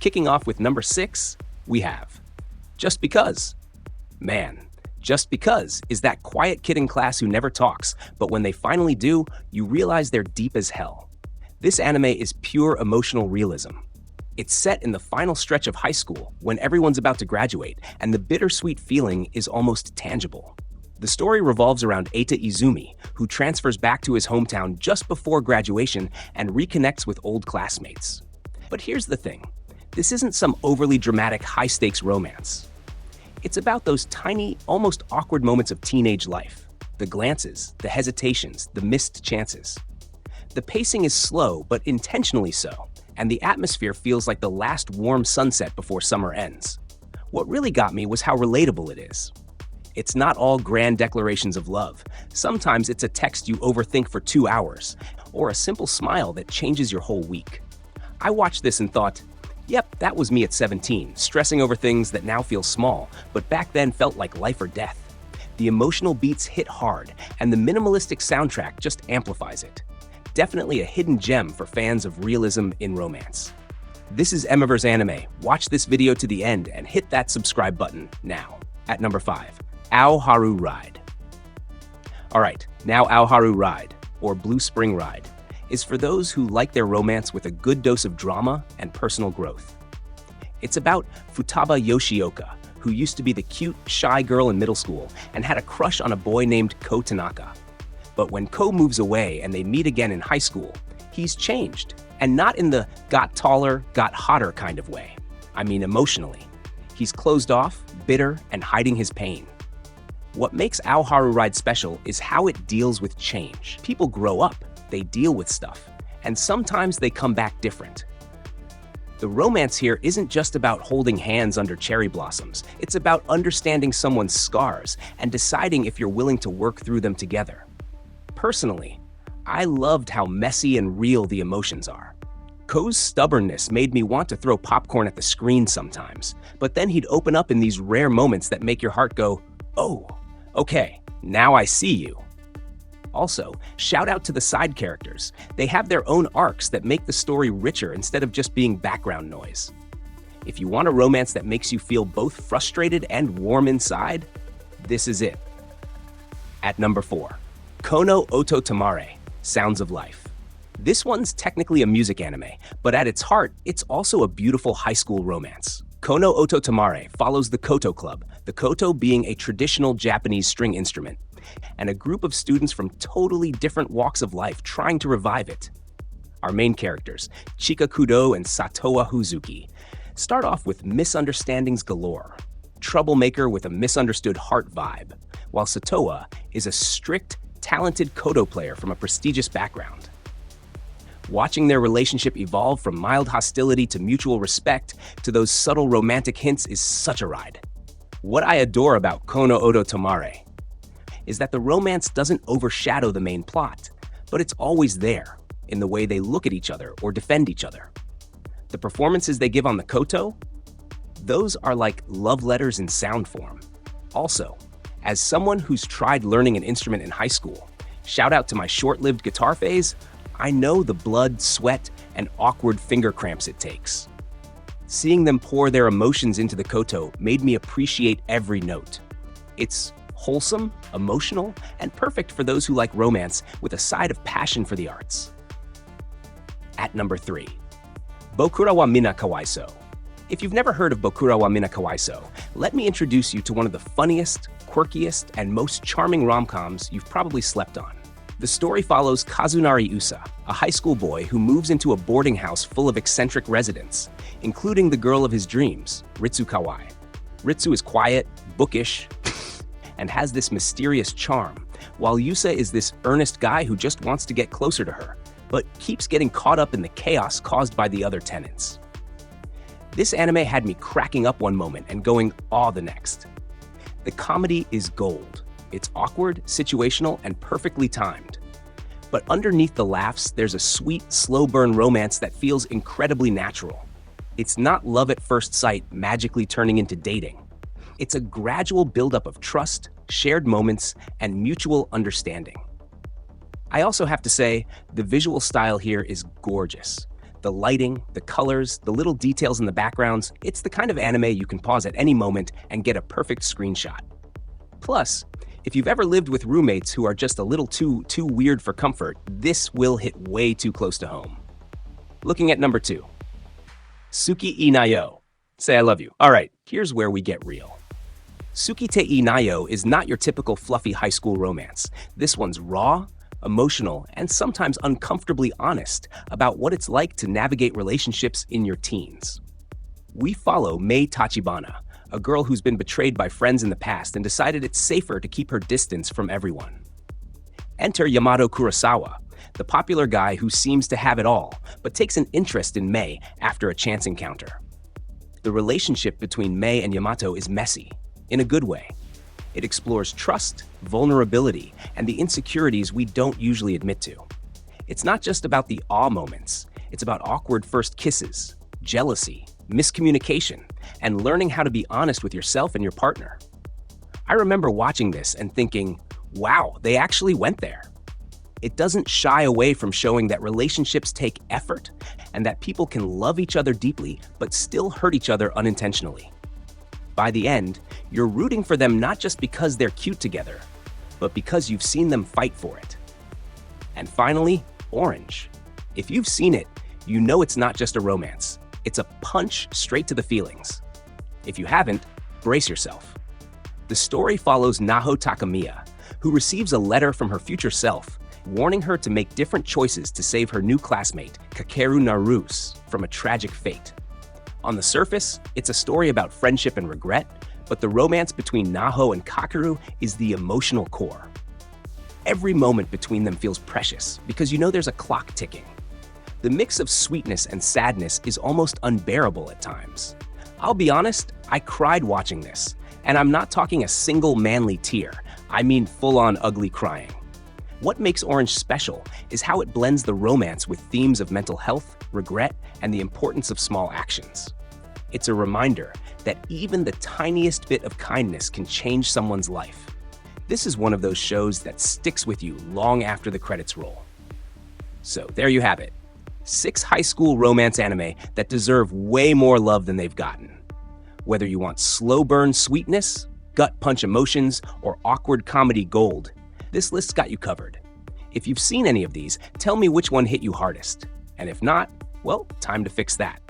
Kicking off with number 6, we have Just Because. Man, Just Because is that quiet kid in class who never talks, but when they finally do, you realize they're deep as hell. This anime is pure emotional realism. It's set in the final stretch of high school, when everyone's about to graduate, and the bittersweet feeling is almost tangible. The story revolves around Eita Izumi, who transfers back to his hometown just before graduation and reconnects with old classmates. But here's the thing. This isn't some overly dramatic, high-stakes romance. It's about those tiny, almost awkward moments of teenage life. The glances, the hesitations, the missed chances. The pacing is slow, but intentionally so, and the atmosphere feels like the last warm sunset before summer ends. What really got me was how relatable it is. It's not all grand declarations of love. Sometimes it's a text you overthink for 2 hours, or a simple smile that changes your whole week. I watched this and thought, yep, that was me at 17, stressing over things that now feel small, but back then felt like life or death. The emotional beats hit hard, and the minimalistic soundtrack just amplifies it. Definitely a hidden gem for fans of realism in romance. This is Emiverse Anime. Watch this video to the end and hit that subscribe button now. At number 5, Haru Ride. Alright, now Haru Ride, or Blue Spring Ride, is for those who like their romance with a good dose of drama and personal growth. It's about Futaba Yoshioka, who used to be the cute, shy girl in middle school and had a crush on a boy named Ko Tanaka. But when Ko moves away and they meet again in high school, he's changed, and not in the got taller, got hotter kind of way. I mean emotionally. He's closed off, bitter, and hiding his pain. What makes Haru Ride special is how it deals with change. People grow up, they deal with stuff, and sometimes they come back different. The romance here isn't just about holding hands under cherry blossoms. It's about understanding someone's scars and deciding if you're willing to work through them together. Personally, I loved how messy and real the emotions are. Ko's stubbornness made me want to throw popcorn at the screen sometimes, but then he'd open up in these rare moments that make your heart go, oh, okay, now I see you. Also, shout out to the side characters. They have their own arcs that make the story richer instead of just being background noise. If you want a romance that makes you feel both frustrated and warm inside, this is it. At number 4, Kono Oto Tomare, Sounds of Life. This one's technically a music anime, but at its heart, it's also a beautiful high school romance. Kono Oto Tomare follows the koto club, the koto being a traditional Japanese string instrument, and a group of students from totally different walks of life trying to revive it. Our main characters, Chika Kudo and Satoa Huzuki, start off with misunderstandings galore. Troublemaker with a misunderstood heart vibe, while Satoa is a strict, talented koto player from a prestigious background. Watching their relationship evolve from mild hostility to mutual respect to those subtle romantic hints is such a ride. What I adore about Kono Oto Tomare is that the romance doesn't overshadow the main plot, but it's always there, in the way they look at each other or defend each other. The performances they give on the koto, those are like love letters in sound form. Also, as someone who's tried learning an instrument in high school, shout out to my short-lived guitar phase, I know the blood, sweat, and awkward finger cramps it takes. Seeing them pour their emotions into the koto made me appreciate every note. It's wholesome, emotional, and perfect for those who like romance with a side of passion for the arts. At number 3, Bokura wa Minna Kawaisou. If you've never heard of Bokura wa Minna Kawaisou, let me introduce you to one of the funniest, quirkiest, and most charming rom-coms you've probably slept on. The story follows Kazunari Usa, a high school boy who moves into a boarding house full of eccentric residents, including the girl of his dreams, Ritsu Kawai. Ritsu is quiet, bookish, and has this mysterious charm, while Usa is this earnest guy who just wants to get closer to her, but keeps getting caught up in the chaos caused by the other tenants. This anime had me cracking up one moment and going aw the next. The comedy is gold. It's awkward, situational, and perfectly timed. But underneath the laughs, there's a sweet, slow-burn romance that feels incredibly natural. It's not love at first sight magically turning into dating. It's a gradual buildup of trust, shared moments, and mutual understanding. I also have to say, the visual style here is gorgeous. The lighting, the colors, the little details in the backgrounds, it's the kind of anime you can pause at any moment and get a perfect screenshot. Plus, if you've ever lived with roommates who are just a little too weird for comfort, this will hit way too close to home. Looking at number 2. Suki Inayo. Say I love you. All right, here's where we get real. Suki te Inayo is not your typical fluffy high school romance. This one's raw, emotional, and sometimes uncomfortably honest about what it's like to navigate relationships in your teens. We follow Mei Tachibana, a girl who's been betrayed by friends in the past and decided it's safer to keep her distance from everyone. Enter Yamato Kurosawa, the popular guy who seems to have it all, but takes an interest in Mei after a chance encounter. The relationship between Mei and Yamato is messy, in a good way. It explores trust, vulnerability, and the insecurities we don't usually admit to. It's not just about the awe moments, it's about awkward first kisses, jealousy, miscommunication, and learning how to be honest with yourself and your partner. I remember watching this and thinking, wow, they actually went there. It doesn't shy away from showing that relationships take effort and that people can love each other deeply but still hurt each other unintentionally. By the end, you're rooting for them not just because they're cute together, but because you've seen them fight for it. And finally, Orange. If you've seen it, you know it's not just a romance. It's a punch straight to the feelings. If you haven't, brace yourself. The story follows Naho Takamiya, who receives a letter from her future self, warning her to make different choices to save her new classmate, Kakeru Naruse, from a tragic fate. On the surface, it's a story about friendship and regret, but the romance between Naho and Kakeru is the emotional core. Every moment between them feels precious because you know there's a clock ticking. The mix of sweetness and sadness is almost unbearable at times. I'll be honest, I cried watching this, and I'm not talking a single manly tear. I mean full-on ugly crying. What makes Orange special is how it blends the romance with themes of mental health, regret, and the importance of small actions. It's a reminder that even the tiniest bit of kindness can change someone's life. This is one of those shows that sticks with you long after the credits roll. So there you have it. 6 high school romance anime that deserve way more love than they've gotten. Whether you want slow burn sweetness, gut punch emotions, or awkward comedy gold, this list's got you covered. If you've seen any of these, tell me which one hit you hardest. And if not, well, time to fix that.